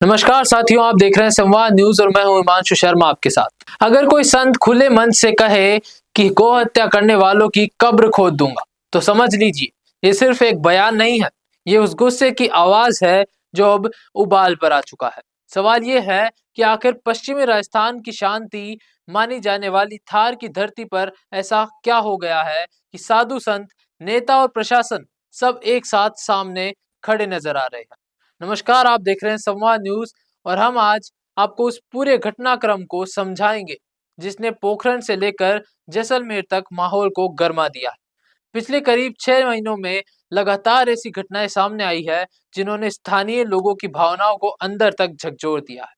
नमस्कार साथियों, आप देख रहे हैं संवाद न्यूज और मैं हूं हिमांशु शर्मा आपके साथ। अगर कोई संत खुले मन से कहे कि गौ हत्या करने वालों की कब्र खोद दूंगा, तो समझ लीजिए ये सिर्फ एक बयान नहीं है, ये उस गुस्से की आवाज है जो अब उबाल पर आ चुका है। सवाल ये है कि आखिर पश्चिमी राजस्थान की शांति मानी जाने वाली थार की धरती पर ऐसा क्या हो गया है कि साधु संत, नेता और प्रशासन सब एक साथ सामने खड़े नजर आ रहे हैं। नमस्कार, आप देख रहे हैं संवाद न्यूज और हम आज आपको उस पूरे घटनाक्रम को समझाएंगे जिसने पोखरण से लेकर जैसलमेर तक माहौल को गर्मा दिया है। पिछले करीब 6 महीनों में लगातार ऐसी घटनाएं सामने आई है जिन्होंने स्थानीय लोगों की भावनाओं को अंदर तक झकझोर दिया है।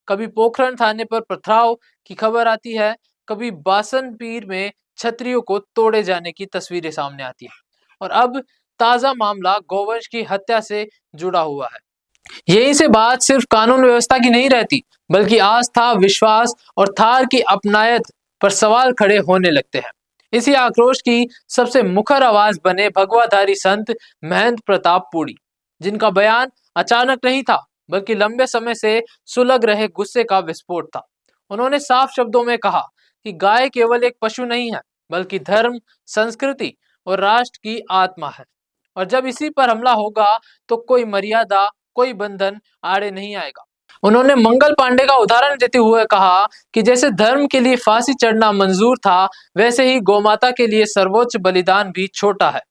कभी पोखरण थाने पर पथराव की खबर आती है, कभी बासनपीर में छतरियों को तोड़े जाने की तस्वीरें सामने आती है और अब ताजा मामला गौवंश की हत्या से जुड़ा हुआ है। यहीं से बात सिर्फ कानून व्यवस्था की नहीं रहती, बल्कि आस्था, विश्वास और थार की अपनायत पर सवाल खड़े होने लगते हैं। इसी आक्रोश की सबसे मुखर आवाज बने भगवाधारी संत महंत प्रताप पुरी, जिनका बयान अचानक नहीं था, बल्कि लंबे समय से सुलग रहे गुस्से का विस्फोट था। उन्होंने साफ शब्दों में कहा कि गाय केवल एक पशु नहीं है, बल्कि धर्म, संस्कृति और राष्ट्र की आत्मा है, और जब इसी पर हमला होगा तो कोई मर्यादा, कोई बंधन आड़े नहीं आएगा। उन्होंने मंगल पांडे का उदाहरण देते हुए कहा कि जैसे धर्म के लिए फांसी चढ़ना मंजूर था, वैसे ही गौमाता के लिए सर्वोच्च बलिदान भी छोटा है।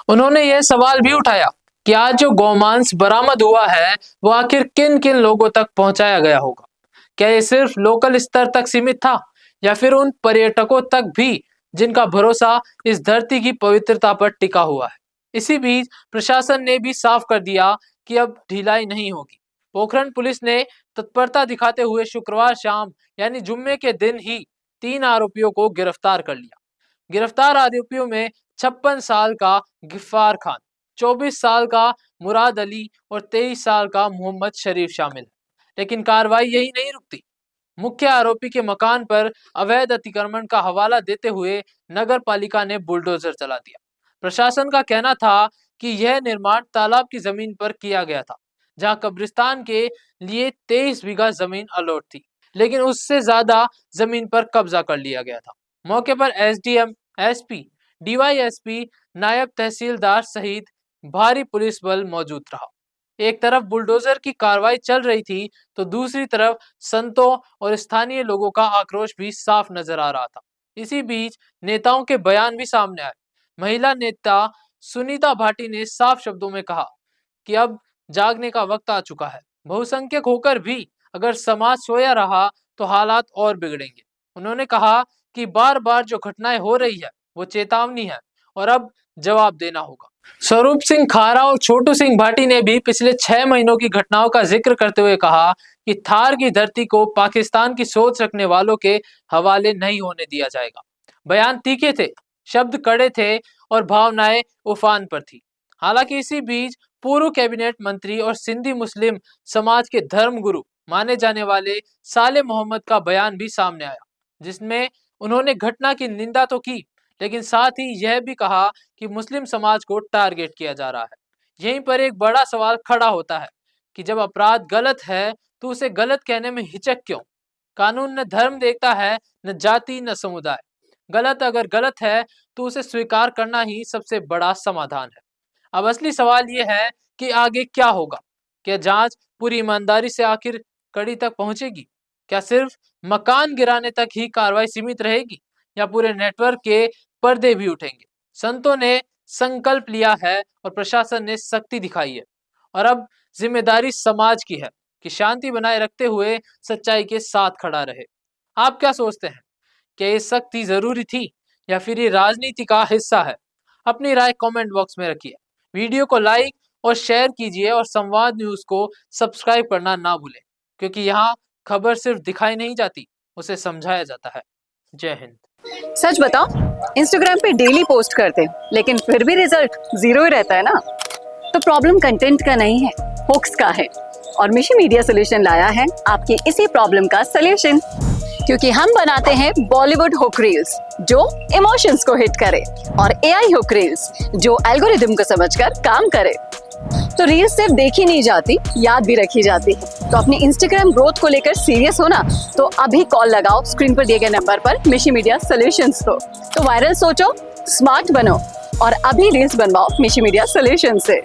उन्होंने यह सवाल भी उठाया कि आज जो गौमांस बरामद हुआ है, वो आखिर किन किन लोगों तक पहुंचाया गया होगा। क्या ये सिर्फ लोकल स्तर तक सीमित था, या फिर उन पर्यटकों तक भी जिनका भरोसा इस धरती की पवित्रता पर टिका हुआ है। इसी बीच प्रशासन ने भी साफ कर दिया कि अब ढिलाई नहीं होगी। पोखरण पुलिस ने तत्परता दिखाते हुए शुक्रवार शाम यानी जुम्मे के दिन ही 3 आरोपियों को गिरफ्तार कर लिया। गिरफ्तार आरोपियों में 56 साल का गिफ्फार खान, 24 साल का मुराद अली और 23 साल का मोहम्मद शरीफ शामिल है। लेकिन कार्रवाई यही नहीं रुकती। मुख्य आरोपी के मकान पर अवैध अतिक्रमण का हवाला देते हुए नगर पालिका ने बुलडोजर चला दिया। प्रशासन का कहना था कि यह निर्माण तालाब की जमीन पर किया गया था, जहां कब्रिस्तान के लिए 23 बीघा जमीन अलॉट थी, लेकिन उससे ज्यादा जमीन पर कब्जा कर लिया गया था। मौके पर एसडीएम, एसपी, डीवाईएसपी, नायब तहसीलदार सहित भारी पुलिस बल मौजूद रहा। एक तरफ बुलडोजर की कार्रवाई चल रही थी, तो दूसरी तरफ संतों और स्थानीय लोगों का आक्रोश भी साफ नजर आ रहा था। इसी बीच नेताओं के बयान भी सामने आए। महिला नेता सुनीता भाटी ने साफ शब्दों में कहा कि अब जागने का वक्त आ चुका है। बहुसंख्यक होकर भी अगर समाज सोया रहा तो हालात और बिगड़ेंगे। उन्होंने कहा कि बार बार जो घटनाएं हो रही है वो चेतावनी है और अब जवाब देना होगा। स्वरूप सिंह खारा और छोटू सिंह भाटी ने भी पिछले 6 महीनों की घटनाओं का जिक्र करते हुए कहा कि थार की धरती को पाकिस्तान की सोच रखने वालों के हवाले नहीं होने दिया जाएगा। बयान तीखे थे, शब्द कड़े थे और भावनाएं उफान पर थी। हालांकि इसी बीच पूर्व कैबिनेट मंत्री और सिंधी मुस्लिम समाज के धर्म गुरु माने जाने वाले साले मोहम्मद का बयान भी सामने आया, जिसमें उन्होंने घटना की निंदा तो की, लेकिन साथ ही यह भी कहा कि मुस्लिम समाज को टारगेट किया जा रहा है। यहीं पर एक बड़ा सवाल खड़ा होता है कि जब अपराध गलत है तो उसे गलत कहने में हिचक क्यों? कानून न धर्म देखता है, न जाति, न समुदाय। गलत अगर गलत है तो उसे स्वीकार करना ही सबसे बड़ा समाधान है। अब असली सवाल यह है कि आगे क्या होगा? क्या जांच पूरी ईमानदारी से आखिर कड़ी तक पहुंचेगी? क्या सिर्फ मकान गिराने तक ही कार्रवाई सीमित रहेगी, या पूरे नेटवर्क के पर्दे भी उठेंगे? संतों ने संकल्प लिया है और प्रशासन ने सख्ती दिखाई है, और अब जिम्मेदारी समाज की है कि शांति बनाए रखते हुए सच्चाई के साथ खड़ा रहे। आप क्या सोचते हैं? क्या ये सख्ती जरूरी थी, या फिर ये राजनीति का हिस्सा है? अपनी राय कमेंट बॉक्स में रखिए। वीडियो को लाइक और शेयर कीजिए और संवाद न्यूज को सब्सक्राइब करना ना भूलें, क्योंकि यहाँ खबर सिर्फ दिखाई नहीं जाती, उसे समझाया जाता है। जय हिंद। सच बताओ, इंस्टाग्राम पे डेली पोस्ट करते लेकिन फिर भी रिजल्ट 0 ही रहता है ना? तो प्रॉब्लम कंटेंट का नहीं है, होक्स का है। और मिशन मीडिया सोल्यूशन लाया है आपकी इसी प्रॉब्लम का सलूशन, क्योंकि हम बनाते हैं बॉलीवुड हुक रील्स जो इमोशंस को हिट करे और एआई हुक रील्स जो एल्गोरिदम को समझकर काम करे। तो रील्स सिर्फ देखी नहीं जाती, याद भी रखी जाती है। तो अपनी इंस्टाग्राम ग्रोथ को लेकर सीरियस हो ना, तो अभी कॉल लगाओ स्क्रीन पर दिए गए नंबर पर मिशी मीडिया सॉल्यूशंस को। तो वायरल सोचो, स्मार्ट बनो और अभी रील्स बनवाओ मिशी मीडिया सॉल्यूशंस से।